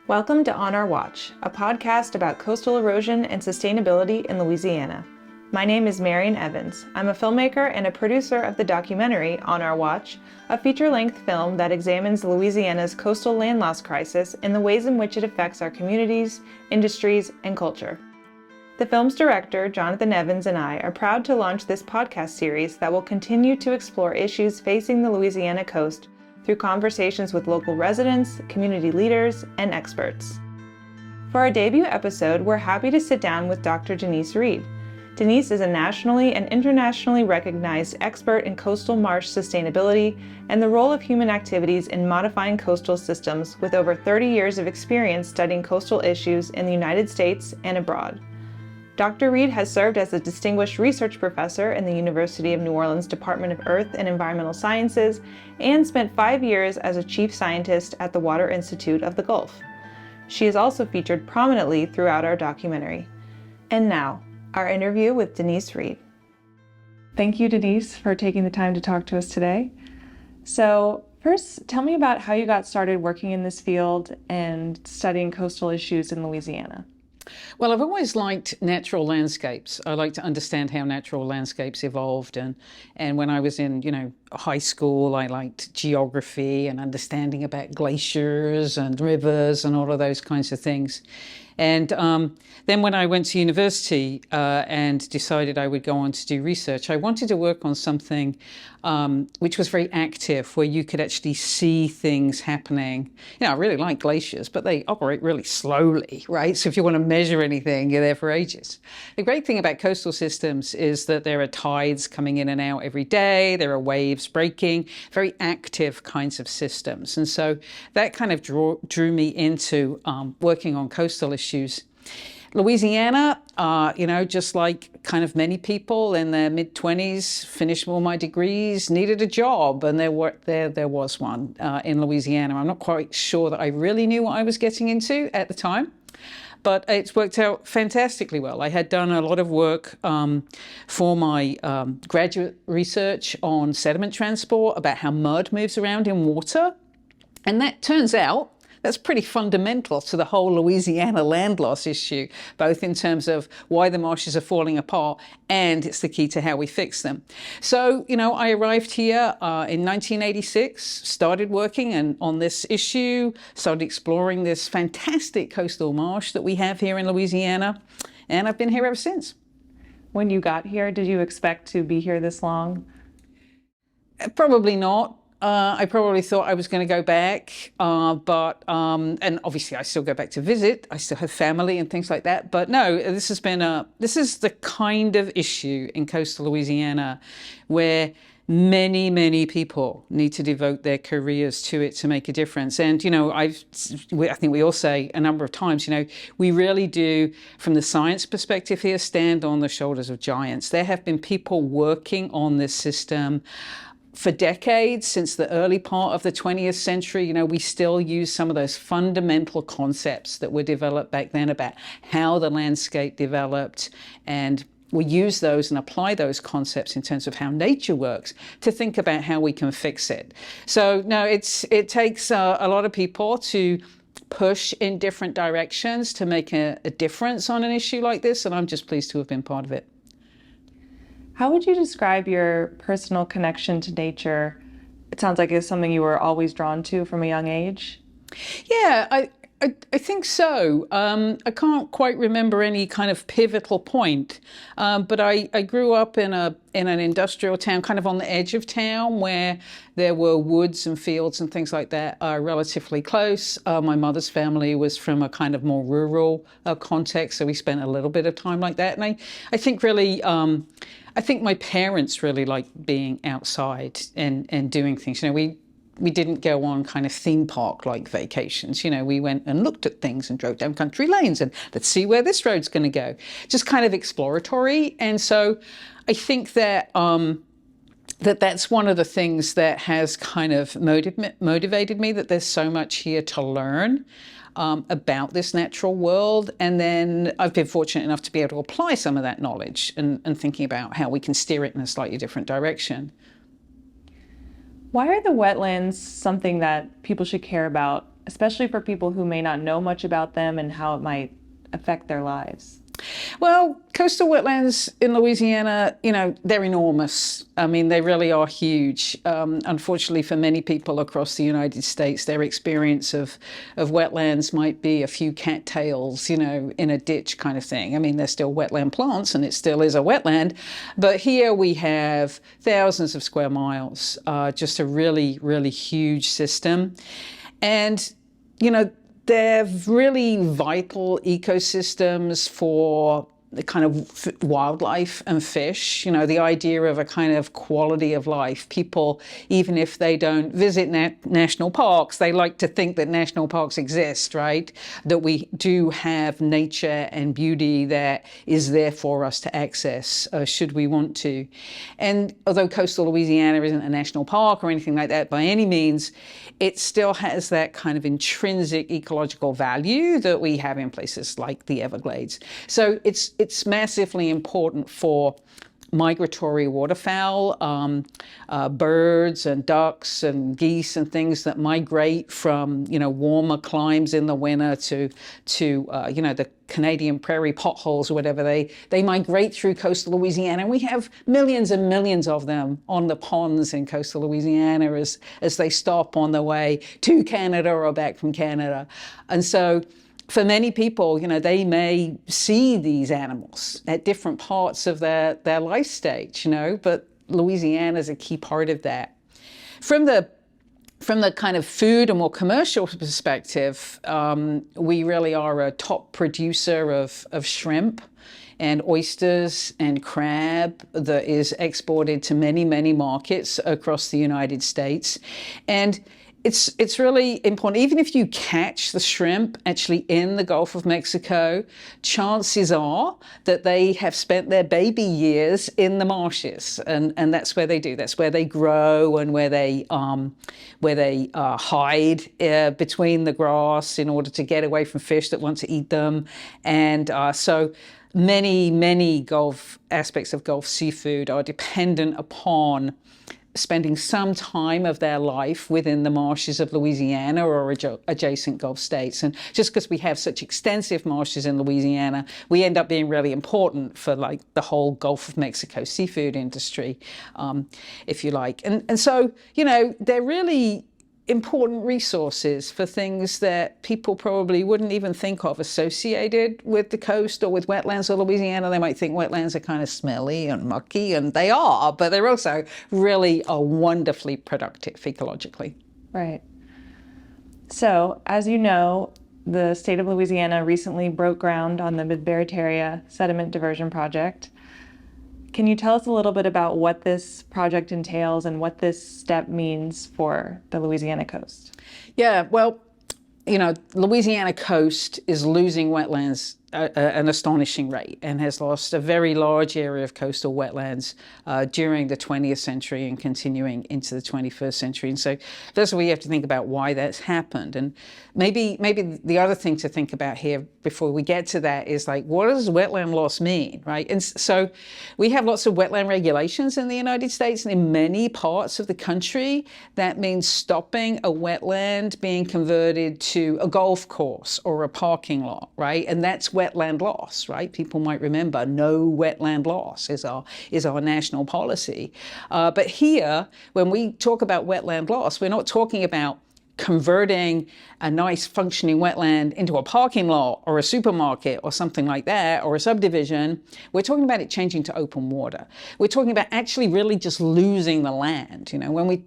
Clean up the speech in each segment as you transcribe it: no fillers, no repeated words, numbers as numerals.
Welcome to On Our Watch, a podcast about coastal erosion and sustainability in Louisiana. My name is Marian Evans. I'm a filmmaker and a producer of the documentary On Our Watch, a feature-length film that examines Louisiana's coastal land loss crisis and the ways in which it affects our communities, industries, and culture. The film's director, Jonathan Evans, and I are proud to launch this podcast series that will continue to explore issues facing the Louisiana coast through conversations with local residents, community leaders, and experts. For our debut episode, we're happy to sit down with Dr. Denise Reed. Denise is a nationally and internationally recognized expert in coastal marsh sustainability and the role of human activities in modifying coastal systems, with over 30 years of experience studying coastal issues in the United States and abroad. Dr. Reed has served as a distinguished research professor in the University of New Orleans Department of Earth and Environmental Sciences and spent 5 years as a chief scientist at the Water Institute of the Gulf. She is also featured prominently throughout our documentary. And now, our interview with Denise Reed. Thank you, Denise, for taking the time to talk to us today. So, first, tell me about how you got started working in this field and studying coastal issues in Louisiana. Well, I've always liked natural landscapes. I like to understand how natural landscapes evolved. And when I was in, high school, I liked geography and understanding about glaciers and rivers and all of those kinds of things. And then when I went to university and decided I would go on to do research, I wanted to work on something which was very active, where you could actually see things happening. I really like glaciers, but they operate really slowly, right? So if you want to measure anything, you're there for ages. The great thing about coastal systems is that there are tides coming in and out every day. There are waves breaking, very active kinds of systems. And so that kind of drew me into working on coastal issues. Louisiana, just like kind of many people in their mid-20s, finished all my degrees, needed a job, and there was one in Louisiana. I'm not quite sure that I really knew what I was getting into at the time, but it's worked out fantastically well. I had done a lot of work for my graduate research on sediment transport, about how mud moves around in water, and that turns out that's pretty fundamental to the whole Louisiana land loss issue, both in terms of why the marshes are falling apart, and it's the key to how we fix them. So, I arrived here in 1986, started working on this issue, started exploring this fantastic coastal marsh that we have here in Louisiana, and I've been here ever since. When you got here, did you expect to be here this long? Probably not. I probably thought I was going to go back, but obviously I still go back to visit. I still have family and things like that. But no, this is the kind of think in coastal Louisiana where many, many people need to devote their careers to it to make a difference. And, I think we all say a number of times, we really do, from the science perspective here, stand on the shoulders of giants. There have been people working on this system for decades, since the early part of the 20th century. We still use some of those fundamental concepts that were developed back then about how the landscape developed, and we use those and apply those concepts in terms of how nature works to think about how we can fix it. So no, it takes a lot of people to push in different directions to make a difference on an issue like this, and I'm just pleased to have been part of it. How would you describe your personal connection to nature? It sounds like it's something you were always drawn to from a young age. Yeah, I think so. I can't quite remember any kind of pivotal point, but I grew up in an industrial town, kind of on the edge of town, where there were woods and fields and things like that relatively close. My mother's family was from a kind of more rural context, so we spent a little bit of time like that. And I think really, I think my parents really liked being outside and doing things. We didn't go on kind of theme park-like vacations. We went and looked at things and drove down country lanes and let's see where this road's going to go. Just kind of exploratory. And so I think that that's one of the things that has kind of motivated me, that there's so much here to learn about this natural world. And then I've been fortunate enough to be able to apply some of that knowledge and thinking about how we can steer it in a slightly different direction. Why are the wetlands something that people should care about especially for people who may not know much about them and how it might affect their lives? Well, coastal wetlands in Louisiana, they're enormous. I mean, they really are huge. Unfortunately, for many people across the United States, their experience of wetlands might be a few cattails, in a ditch kind of thing. I mean, they're still wetland plants and it still is a wetland. But here we have thousands of square miles, just a really, really huge system. And, they're really vital ecosystems for the kind of wildlife and fish, the idea of a kind of quality of life. People, even if they don't visit national parks, they like to think that national parks exist, right? That we do have nature and beauty that is there for us to access, should we want to. And although coastal Louisiana isn't a national park or anything like that by any means, it still has that kind of intrinsic ecological value that we have in places like the Everglades. So it's massively important for migratory waterfowl, birds and ducks and geese and things that migrate from, warmer climes in the winter to the Canadian prairie potholes or whatever. They migrate through coastal Louisiana. And we have millions and millions of them on the ponds in coastal Louisiana as they stop on the way to Canada or back from Canada. And so for many people, they may see these animals at different parts of their life stage, but Louisiana is a key part of that. From the kind of food and more commercial perspective, we really are a top producer of shrimp and oysters and crab that is exported to many, many markets across the United States. And it's really important. Even if you catch the shrimp actually in the Gulf of Mexico, chances are that they have spent their baby years in the marshes, and that's where they do. That's where they grow and where they hide between the grass in order to get away from fish that want to eat them. And so many Gulf aspects of Gulf seafood are dependent upon spending some time of their life within the marshes of Louisiana or adjacent Gulf states. And just because we have such extensive marshes in Louisiana, we end up being really important for like the whole Gulf of Mexico seafood industry, if you like. And so, they're really important resources for things that people probably wouldn't even think of associated with the coast or with wetlands of Louisiana. They might think wetlands are kind of smelly and mucky, and they are, but they're also really wonderfully productive ecologically. Right. So, as you know, the state of Louisiana recently broke ground on the Mid-Barataria Sediment Diversion Project. Can you tell us a little bit about what this project entails and what this step means for the Louisiana coast? Yeah, well, Louisiana coast is losing wetlands at an astonishing rate and has lost a very large area of coastal wetlands during the 20th century and continuing into the 21st century. And so that's where you have to think about why that's happened. And maybe the other thing to think about here before we get to that is like, what does wetland loss mean, right? And so we have lots of wetland regulations in the United States, and in many parts of the country, that means stopping a wetland being converted to a golf course or a parking lot, right? And that's wetland loss, right? People might remember no wetland loss is our national policy. But here, when we talk about wetland loss, we're not talking about converting a nice functioning wetland into a parking lot or a supermarket or something like that, or a subdivision. We're talking about it changing to open water. We're talking about actually really just losing the land. When we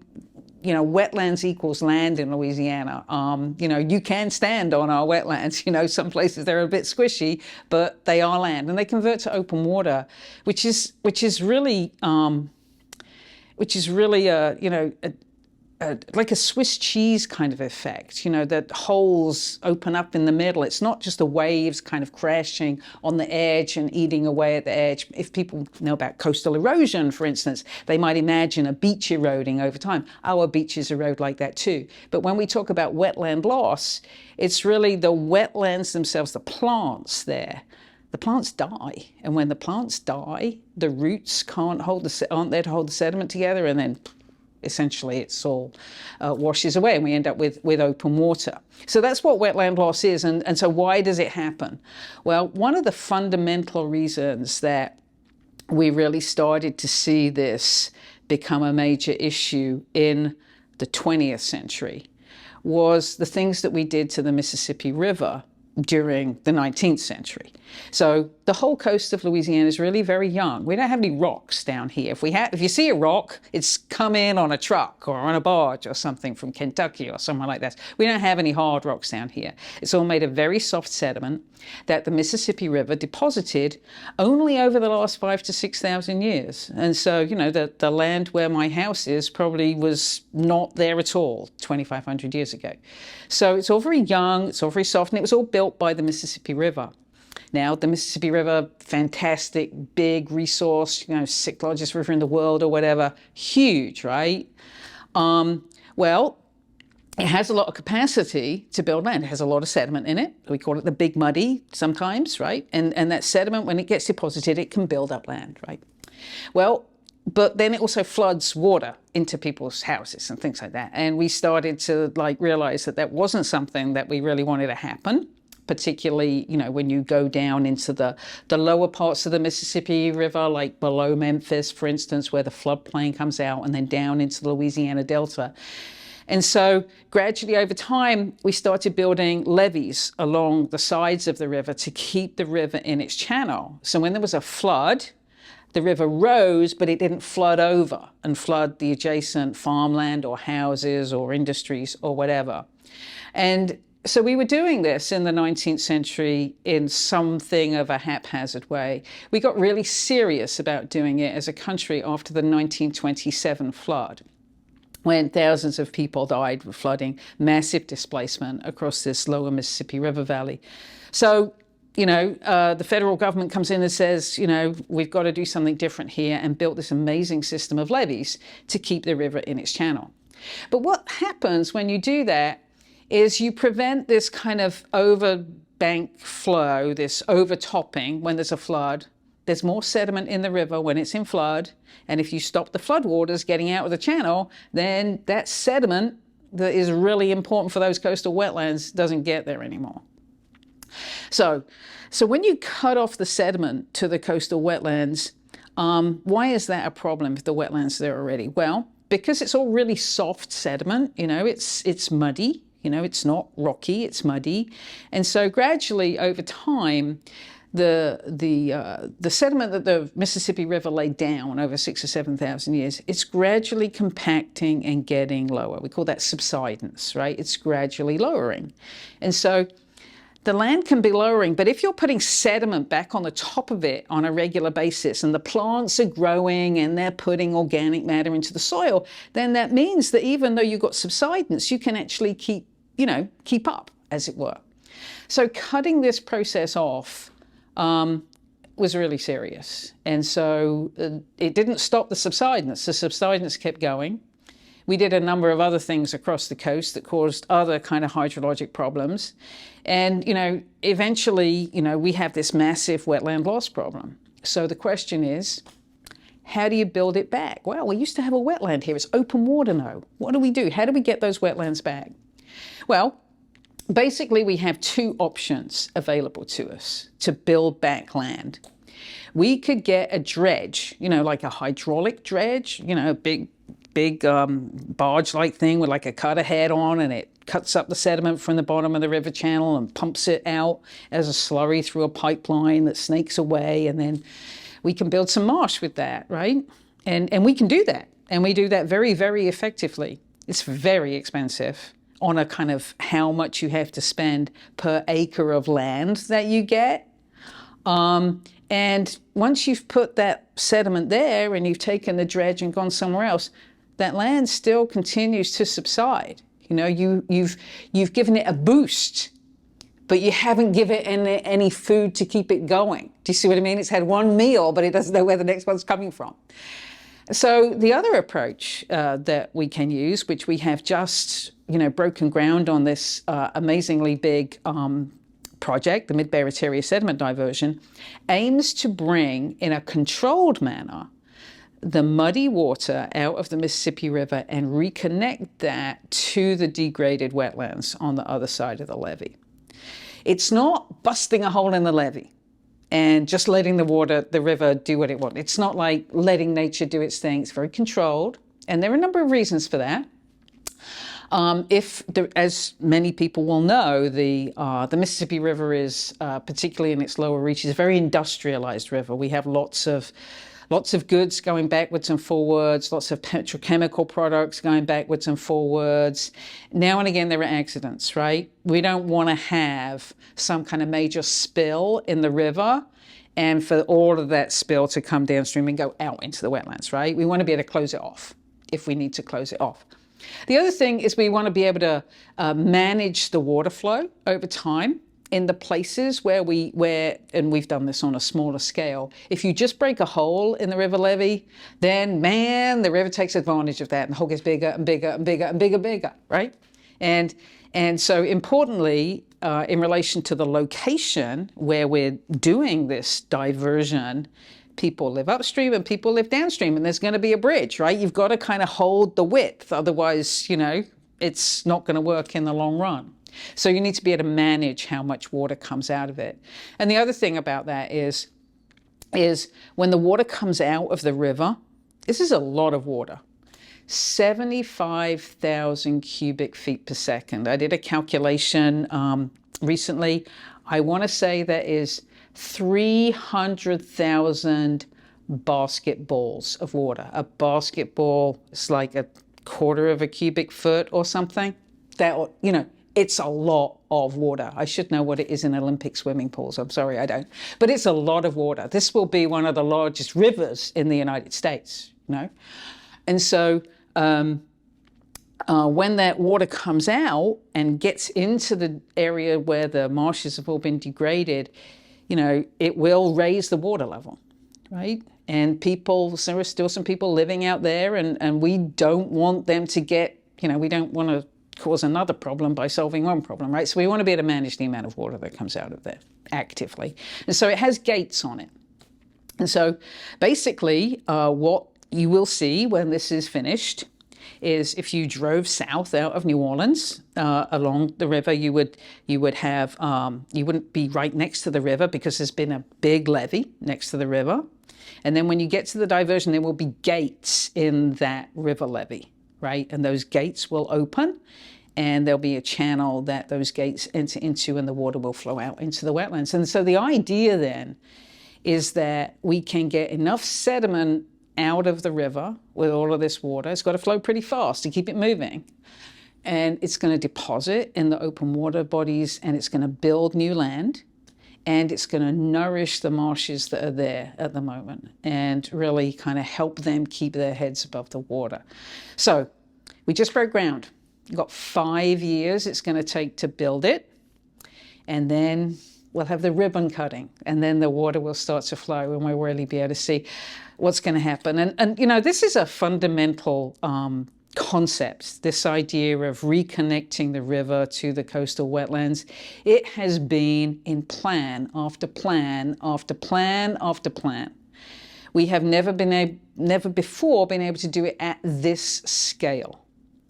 wetlands equals land in Louisiana. You can stand on our wetlands. Some places they're a bit squishy, but they are land, and they convert to open water, which is really like a Swiss cheese kind of effect, that holes open up in the middle. It's not just the waves kind of crashing on the edge and eating away at the edge. If people know about coastal erosion, for instance, they might imagine a beach eroding over time. Our beaches erode like that too. But when we talk about wetland loss, it's really the wetlands themselves, the plants there. The plants die. And when the plants die, the roots aren't there to hold the sediment together, and then essentially it's all washes away and we end up with open water. So that's what wetland loss is. And so why does it happen? Well, one of the fundamental reasons that we really started to see this become a major issue in the 20th century was the things that we did to the Mississippi River during the 19th century. So the whole coast of Louisiana is really very young. We don't have any rocks down here. If you see a rock, it's come in on a truck or on a barge or something from Kentucky or somewhere like that. We don't have any hard rocks down here. It's all made of very soft sediment that the Mississippi River deposited only over the last 5,000 to 6,000 years. And so, the land where my house is probably was not there at all 2,500 years ago. So it's all very young, it's all very soft, and it was all built by the Mississippi River. Now, the Mississippi River, fantastic, big resource, sixth largest river in the world or whatever, huge, right? Well, it has a lot of capacity to build land. It has a lot of sediment in it. We call it the Big Muddy sometimes, right? And that sediment, when it gets deposited, it can build up land, right? Well, but then it also floods water into people's houses and things like that. And we started to realize that wasn't something that we really wanted to happen, particularly, when you go down into the lower parts of the Mississippi River, like below Memphis, for instance, where the floodplain comes out, and then down into the Louisiana Delta. And so gradually over time, we started building levees along the sides of the river to keep the river in its channel. So when there was a flood, the river rose, but it didn't flood over and flood the adjacent farmland or houses or industries or whatever. And so we were doing this in the 19th century in something of a haphazard way. We got really serious about doing it as a country after the 1927 flood, when thousands of people died with flooding, massive displacement across this lower Mississippi River Valley. So the federal government comes in and says, we've got to do something different here, and built this amazing system of levees to keep the river in its channel. But what happens when you do that is you prevent this kind of overbank flow, this overtopping when there's a flood. There's more sediment in the river when it's in flood. And if you stop the floodwaters getting out of the channel, then that sediment that is really important for those coastal wetlands doesn't get there anymore. So when you cut off the sediment to the coastal wetlands, why is that a problem if the wetlands are there already? Well, because it's all really soft sediment, it's muddy, it's not rocky, it's muddy. And so gradually over time, the sediment that the Mississippi River laid down over 6,000 or 7,000 years, it's gradually compacting and getting lower. We call that subsidence, right? It's gradually lowering. And so the land can be lowering, but if you're putting sediment back on the top of it on a regular basis, and the plants are growing and they're putting organic matter into the soil, then that means that even though you've got subsidence, you can actually keep up, as it were. So cutting this process off was really serious. And so it didn't stop the subsidence. The subsidence kept going. We did a number of other things across the coast that caused other kind of hydrologic problems. And, eventually, we have this massive wetland loss problem. So the question is, how do you build it back? Well, we used to have a wetland here. It's open water now. What do? How do we get those wetlands back? Well, basically, we have two options available to us to build back land. We could get a dredge, like a hydraulic dredge, a big barge-like thing with like a cutter head on, and it cuts up the sediment from the bottom of the river channel and pumps it out as a slurry through a pipeline that snakes away, and then we can build some marsh with that, right? And we can do that, and we do that very, very effectively. It's very expensive on a kind of how much you have to spend per acre of land that you get. And once you've put that sediment there and you've taken the dredge and gone somewhere else, that land still continues to subside. You've given it a boost, but you haven't given it any food to keep it going. Do you see what I mean? It's had one meal, but it doesn't know where the next one's coming from. So the other approach that we can use, which we have just broken ground on this amazingly big project, the Mid-Barataria Sediment Diversion, aims to bring in a controlled manner the muddy water out of the Mississippi River and reconnect that to the degraded wetlands on the other side of the levee. It's not busting a hole in the levee and just letting the river do what it wants. It's not like letting nature do its thing. It's very controlled. And there are a number of reasons for that. As many people will know, the Mississippi River is, particularly in its lower reaches, a very industrialized river. We have lots of goods going backwards and forwards, lots of petrochemical products going backwards and forwards. Now and again, there are accidents, right? We don't want to have some kind of major spill in the river and for all of that spill to come downstream and go out into the wetlands, right? We want to be able to close it off if we need to close it off. The other thing is we want to be able to manage the water flow over time in the places where, and we've done this on a smaller scale, if you just break a hole in the river levee, then man, the river takes advantage of that and the hole gets bigger and bigger and bigger and bigger, right? And so importantly, in relation to the location where we're doing this diversion, people live upstream and people live downstream, and there's going to be a bridge, right? You've got to kind of hold the width, otherwise, it's not going to work in the long run. So you need to be able to manage how much water comes out of it. And the other thing about that is when the water comes out of the river, this is a lot of water, 75,000 cubic feet per second. I did a calculation recently. I want to say that is 300,000 basketballs of water. A basketball is like a quarter of a cubic foot or something. It's a lot of water. I should know what it is in Olympic swimming pools. I'm sorry, I don't. But it's a lot of water. This will be one of the largest rivers in the United States, And so when that water comes out and gets into the area where the marshes have all been degraded, it will raise the water level, right? And there are still some people living out there, and we don't want them to get, we don't want to cause another problem by solving one problem, right? So we want to be able to manage the amount of water that comes out of there actively. And so it has gates on it. And so basically what you will see when this is finished is if you drove south out of New Orleans along the river, you would have, you wouldn't be right next to the river because there's been a big levee next to the river. And then when you get to the diversion, there will be gates in that river levee, right? And those gates will open and there'll be a channel that those gates enter into and the water will flow out into the wetlands. And so the idea then is that we can get enough sediment out of the river with all of this water. It's got to flow pretty fast to keep it moving. And it's going to deposit in the open water bodies and it's going to build new land and it's going to nourish the marshes that are there at the moment and really kind of help them keep their heads above the water. So we just broke ground. We've got 5 years it's going to take to build it. And then we'll have the ribbon cutting and then the water will start to flow and we'll really be able to see what's going to happen. And this is a fundamental concept, this idea of reconnecting the river to the coastal wetlands. It has been in plan after plan after plan after plan. We have never before been able to do it at this scale.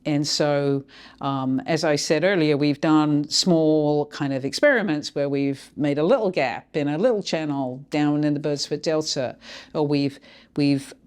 And so, as I said earlier, we've done small kind of experiments where we've made a little gap in a little channel down in the Birdsfoot Delta, or we've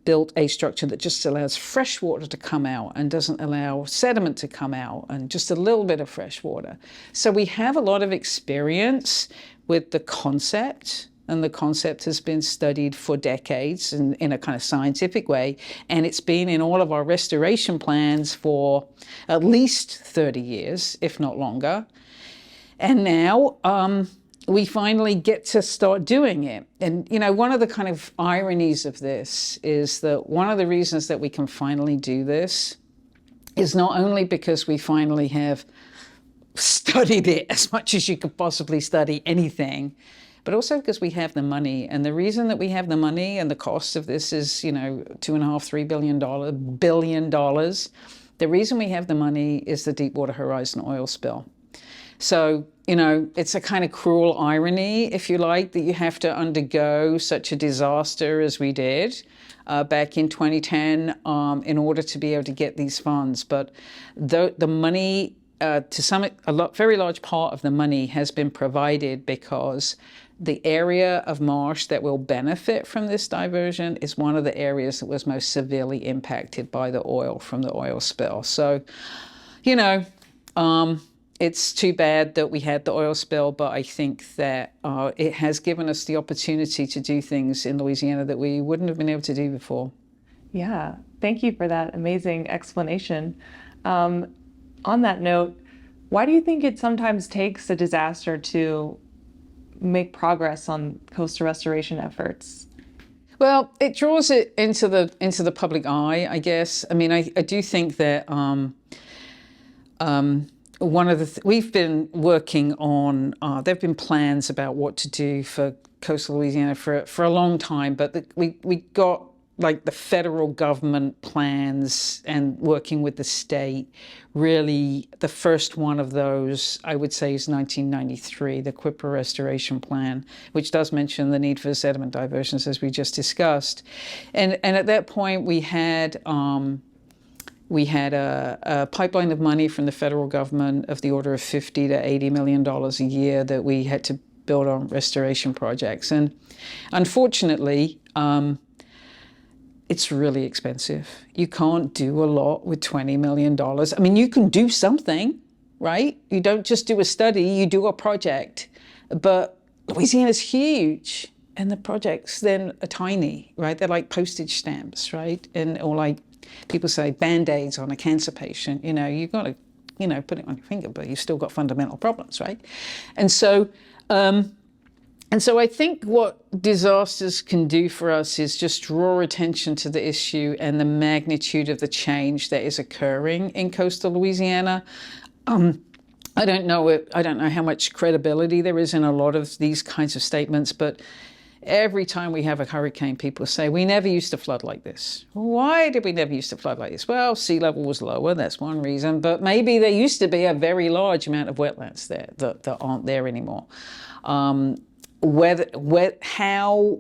built a structure that just allows fresh water to come out and doesn't allow sediment to come out, and just a little bit of fresh water. So we have a lot of experience with the concept. And the concept has been studied for decades in a kind of scientific way. And it's been in all of our restoration plans for at least 30 years, if not longer. And now we finally get to start doing it. And, one of the kind of ironies of this is that one of the reasons that we can finally do this is not only because we finally have studied it as much as you could possibly study anything, but also because we have the money. And the reason that we have the money and the cost of this is, $2.5–3 billion. The reason we have the money is the Deepwater Horizon oil spill. So it's a kind of cruel irony, if you like, that you have to undergo such a disaster as we did back in 2010 in order to be able to get these funds. But the money, very large part of the money has been provided because the area of marsh that will benefit from this diversion is one of the areas that was most severely impacted by the oil from the oil spill. So, it's too bad that we had the oil spill, but I think that it has given us the opportunity to do things in Louisiana that we wouldn't have been able to do before. Yeah, thank you for that amazing explanation. On that note, why do you think it sometimes takes a disaster to make progress on coastal restoration efforts? Well, it draws it into the public eye, I guess. I mean, I do think that one of we've been working on, there have been plans about what to do for coastal Louisiana for a long time, but we got like the federal government plans and working with the state. Really, the first one of those, I would say, is 1993, the Quipper Restoration Plan, which does mention the need for sediment diversions, as we just discussed. And at that point, we had a pipeline of money from the federal government of the order of $50 to $80 million a year that we had to build on restoration projects. And unfortunately, it's really expensive. You can't do a lot with $20 million. I mean, you can do something, right? You don't just do a study, you do a project. But Louisiana's huge, and the projects then are tiny, right? They're like postage stamps, right? Or like people say, Band-Aids on a cancer patient. You've got to, put it on your finger, but you've still got fundamental problems, right? And so I think what disasters can do for us is just draw attention to the issue and the magnitude of the change that is occurring in coastal Louisiana. I don't know how much credibility there is in a lot of these kinds of statements, but every time we have a hurricane, people say, we never used to flood like this. Why did we never used to flood like this? Well, sea level was lower, that's one reason, but maybe there used to be a very large amount of wetlands there that aren't there anymore. How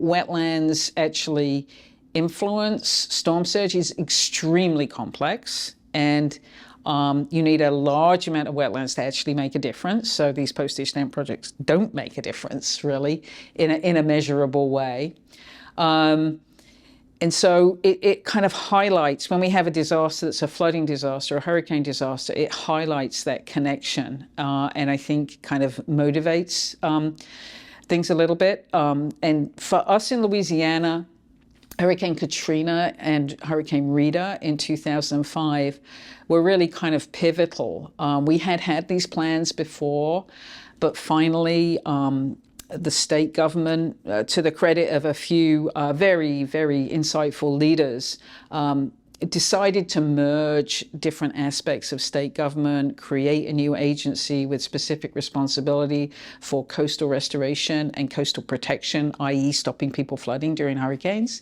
wetlands actually influence storm surge is extremely complex, and you need a large amount of wetlands to actually make a difference. So these postage stamp projects don't make a difference, really, in a measurable way. And so it kind of highlights, when we have a disaster that's a flooding disaster, a hurricane disaster, it highlights that connection, and I think kind of motivates things a little bit. And for us in Louisiana, Hurricane Katrina and Hurricane Rita in 2005 were really kind of pivotal. We had these plans before, but finally the state government, to the credit of a few very, very insightful leaders, decided to merge different aspects of state government, create a new agency with specific responsibility for coastal restoration and coastal protection, i.e. stopping people flooding during hurricanes.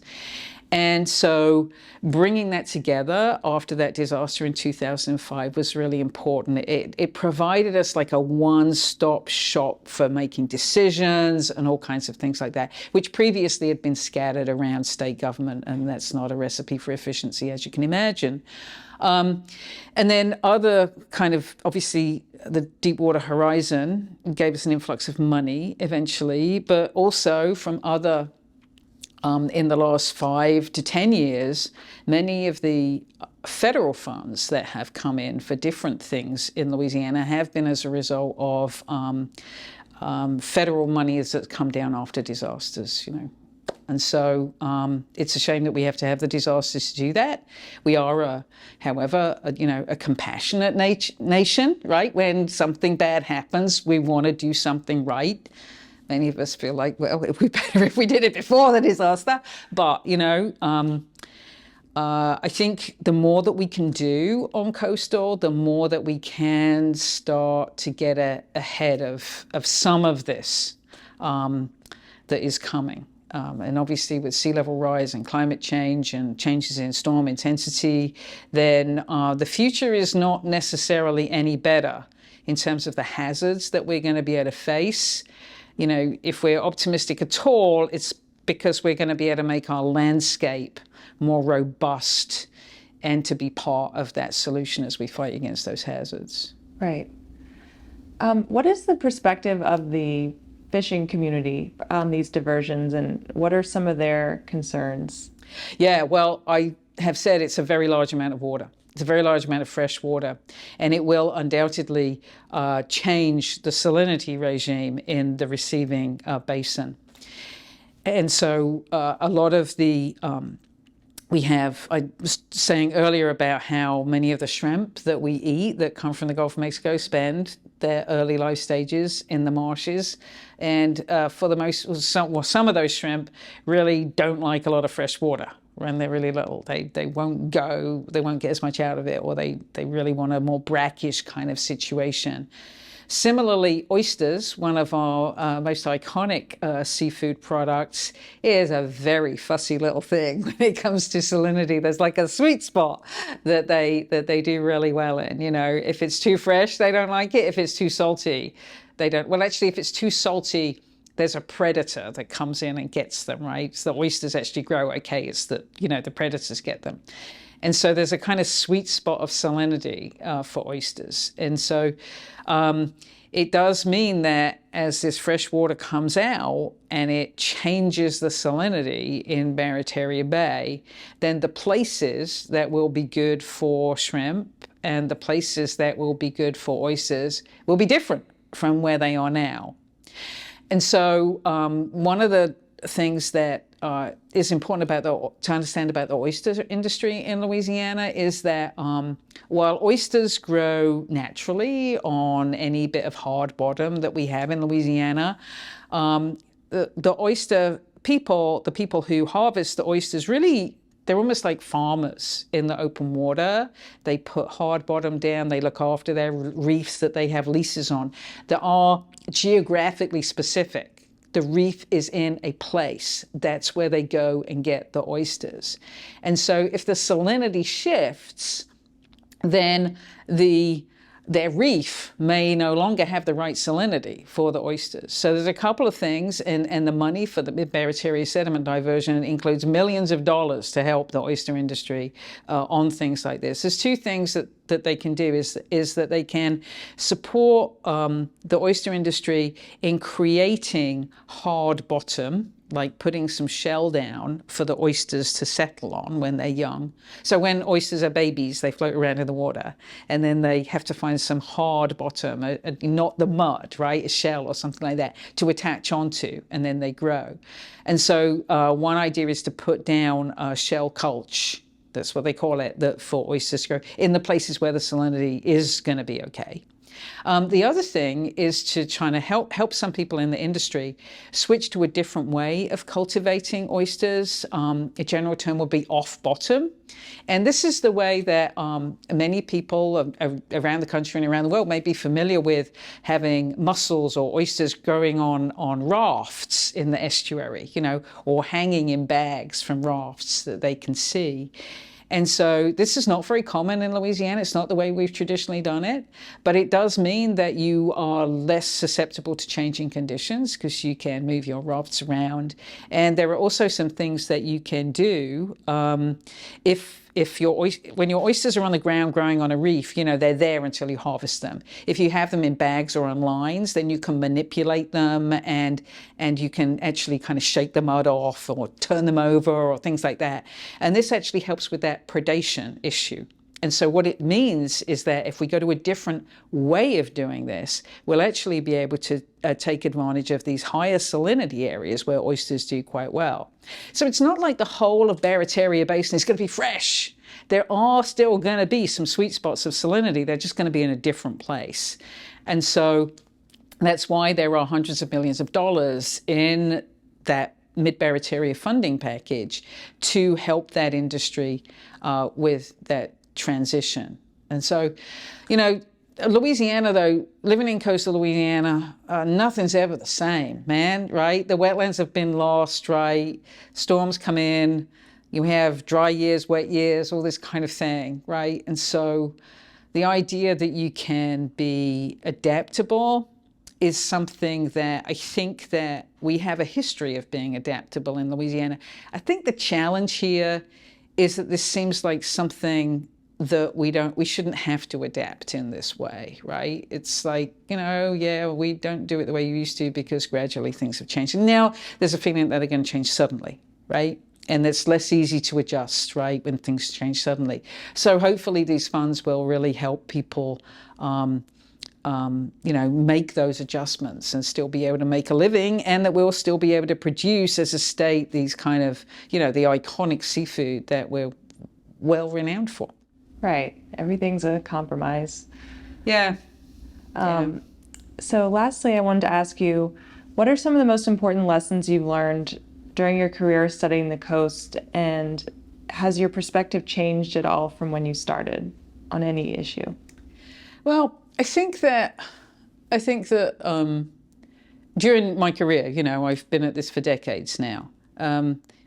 And so bringing that together after that disaster in 2005 was really important. It provided us like a one-stop shop for making decisions and all kinds of things like that, which previously had been scattered around state government, and that's not a recipe for efficiency, as you can imagine. And then other kind of, obviously, the Deepwater Horizon gave us an influx of money eventually, but also from other in the last 5 to 10 years, many of the federal funds that have come in for different things in Louisiana have been as a result of federal money that's come down after disasters, And so it's a shame that we have to have the disasters to do that. We are, however, a compassionate nation, right? When something bad happens, we want to do something right. Many of us feel like, well, it would be better if we did it before the disaster. But, I think the more that we can do on coastal, the more that we can start to get ahead of some of this that is coming. And obviously with sea level rise and climate change and changes in storm intensity, then the future is not necessarily any better in terms of the hazards that we're going to be able to face. You know, if we're optimistic at all, it's because we're going to be able to make our landscape more robust and to be part of that solution as we fight against those hazards. Right. What is the perspective of the fishing community on these diversions, and what are some of their concerns? Yeah, well, I have said it's a very large amount of water. It's a very large amount of fresh water, and it will undoubtedly change the salinity regime in the receiving basin. And so a lot of the I was saying earlier about how many of the shrimp that we eat that come from the Gulf of Mexico spend their early life stages in the marshes. And for the most, some of those shrimp really don't like a lot of fresh water when they're really little. They won't get as much out of it, or they really want a more brackish kind of situation. Similarly, oysters, one of our most iconic seafood products, is a very fussy little thing when it comes to salinity. There's like a sweet spot that they do really well in. You know, if it's too fresh, they don't like it. If it's too salty, they don't. Well, actually, if it's too salty, there's a predator that comes in and gets them, right? So the oysters actually grow okay. It's that, you know, the predators get them. And so there's a kind of sweet spot of salinity for oysters. And so it does mean that as this fresh water comes out and it changes the salinity in Barataria Bay, then the places that will be good for shrimp and the places that will be good for oysters will be different from where they are now. And so one of the things that is important to understand about the oyster industry in Louisiana is that while oysters grow naturally on any bit of hard bottom that we have in Louisiana, the oyster people, the people who harvest the oysters, really, they're almost like farmers in the open water. They put hard bottom down. They look after their reefs that they have leases on that are geographically specific. The reef is in a place. That's where they go and get the oysters. And so if the salinity shifts, then their reef may no longer have the right salinity for the oysters. So there's a couple of things, and the money for the mid-Barataria sediment diversion includes millions of dollars to help the oyster industry on things like this. There's two things that they can do is that they can support the oyster industry in creating hard bottom, like putting some shell down for the oysters to settle on when they're young. So when oysters are babies, they float around in the water, and then they have to find some hard bottom, not the mud, right, a shell or something like that, to attach onto, and then they grow. And so one idea is to put down shell culch, that's what they call it, that for oysters to grow in the places where the salinity is going to be okay. The other thing is to try to help some people in the industry switch to a different way of cultivating oysters. A general term would be off bottom. And this is the way that many people around the country and around the world may be familiar with having mussels or oysters growing on rafts in the estuary, you know, or hanging in bags from rafts that they can see. And so this is not very common in Louisiana. It's not the way we've traditionally done it, but it does mean that you are less susceptible to changing conditions because you can move your rafts around. And there are also some things that you can do when your oysters are on the ground growing on a reef, you know, they're there until you harvest them. If you have them in bags or on lines, then you can manipulate them and you can actually kind of shake the mud off or turn them over or things like that. And this actually helps with that predation issue. And so what it means is that if we go to a different way of doing this, we'll actually be able to take advantage of these higher salinity areas where oysters do quite well. So it's not like the whole of Barataria Basin is going to be fresh. There are still going to be some sweet spots of salinity. They're just going to be in a different place. And so that's why there are hundreds of millions of dollars in that mid-Barataria funding package to help that industry with that transition. And so, you know, Louisiana, though, living in coastal Louisiana, nothing's ever the same, man, right? The wetlands have been lost, right? Storms come in, you have dry years, wet years, all this kind of thing, right? And so the idea that you can be adaptable is something that I think that we have a history of being adaptable in Louisiana. I think the challenge here is that this seems like something that we shouldn't have to adapt in this way, right? It's like, yeah, we don't do it the way you used to because gradually things have changed. And now there's a feeling that they're going to change suddenly, right? And it's less easy to adjust, right, when things change suddenly. So hopefully these funds will really help people, make those adjustments and still be able to make a living, and that we'll still be able to produce as a state these kind of, the iconic seafood that we're well renowned for. Right. Everything's a compromise. Yeah. So lastly, I wanted to ask you, what are some of the most important lessons you've learned during your career studying the coast, and has your perspective changed at all from when you started on any issue? Well, I think that during my career, I've been at this for decades now.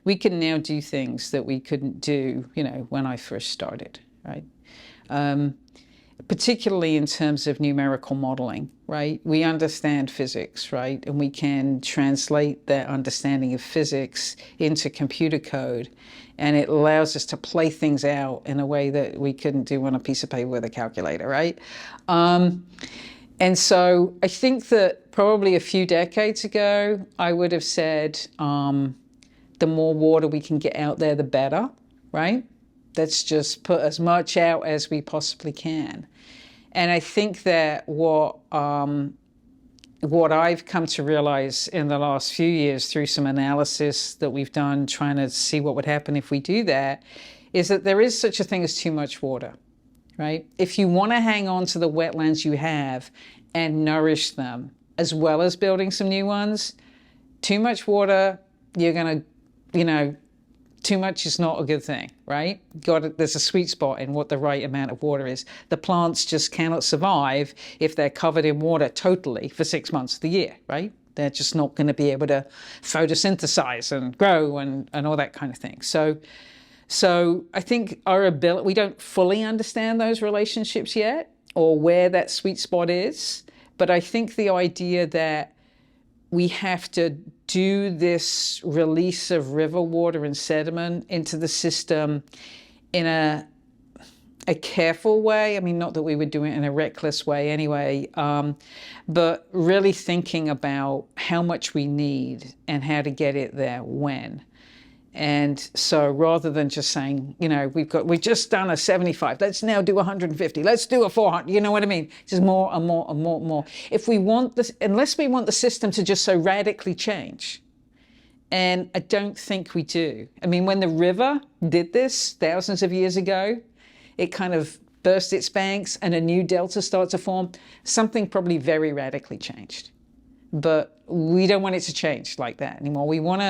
We can now do things that we couldn't do, when I first started, right? Particularly in terms of numerical modeling, right? We understand physics, right? And we can translate that understanding of physics into computer code. And it allows us to play things out in a way that we couldn't do on a piece of paper with a calculator, right? And so I think that probably a few decades ago, I would have said, the more water we can get out there, the better, right? Let's just put as much out as we possibly can. And I think that what I've come to realize in the last few years through some analysis that we've done trying to see what would happen if we do that, is that there is such a thing as too much water, right? If you want to hang on to the wetlands you have and nourish them, as well as building some new ones, too much water, you're going to, too much is not a good thing, right? There's a sweet spot in what the right amount of water is. The plants just cannot survive if they're covered in water totally for 6 months of the year, right? They're just not going to be able to photosynthesize and grow and all that kind of thing. So I think our ability, we don't fully understand those relationships yet or where that sweet spot is, but I think the idea that we have to do this release of river water and sediment into the system in a careful way. I mean, not that we would do it in a reckless way anyway, but really thinking about how much we need and how to get it there when. And so rather than just saying, we've just done a 75, let's now do 150, let's do a 400, you know what I mean? Just more and more and more and more. If we want this, unless we want the system to just so radically change, and I don't think we do. I mean, when the river did this thousands of years ago, it kind of burst its banks and a new delta started to form. Something probably very radically changed. But we don't want it to change like that anymore. We want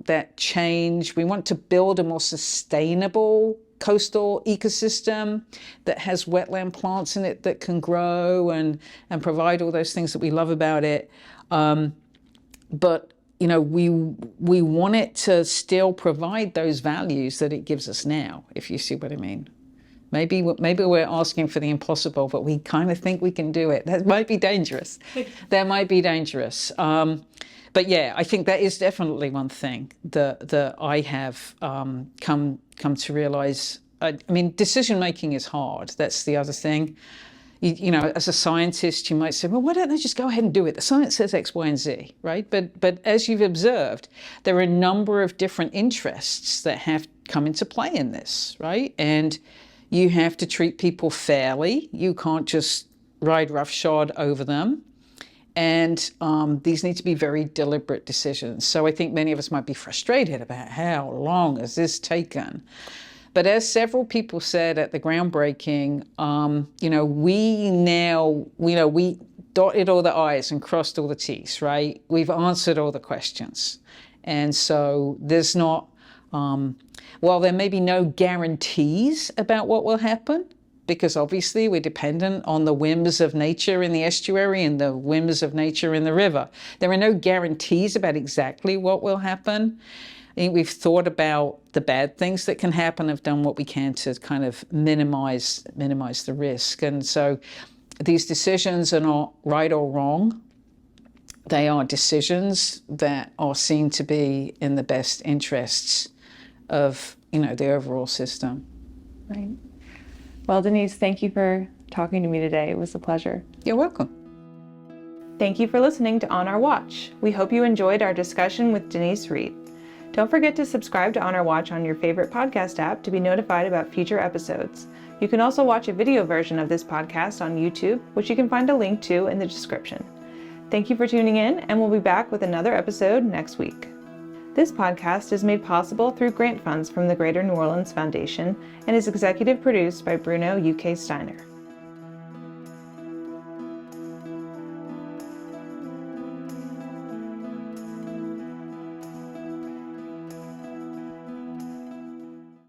that change. We want to build a more sustainable coastal ecosystem that has wetland plants in it that can grow and provide all those things that we love about it. But we want it to still provide those values that it gives us now, if you see what I mean. Maybe we're asking for the impossible, but we kind of think we can do it. That might be dangerous. That might be dangerous. But yeah, I think that is definitely one thing that I have come to realize. I mean, decision making is hard. That's the other thing. As a scientist, you might say, well, why don't they just go ahead and do it? The science says X, Y, and Z, right? But as you've observed, there are a number of different interests that have come into play in this, right? And you have to treat people fairly. You can't just ride roughshod over them. And these need to be very deliberate decisions. So I think many of us might be frustrated about how long has this taken. But as several people said at the groundbreaking, we dotted all the I's and crossed all the T's, right? We've answered all the questions. And so there's not, while there may be no guarantees about what will happen, because obviously we're dependent on the whims of nature in the estuary and the whims of nature in the river. There are no guarantees about exactly what will happen. We've thought about the bad things that can happen, have done what we can to kind of minimize the risk. And so these decisions are not right or wrong. They are decisions that are seen to be in the best interests of, the overall system. Right. Well, Denise, thank you for talking to me today. It was a pleasure. You're welcome. Thank you for listening to On Our Watch. We hope you enjoyed our discussion with Denise Reed. Don't forget to subscribe to On Our Watch on your favorite podcast app to be notified about future episodes. You can also watch a video version of this podcast on YouTube, which you can find a link to in the description. Thank you for tuning in, and we'll be back with another episode next week. This podcast is made possible through grant funds from the Greater New Orleans Foundation and is executive produced by Bruno UK Steiner.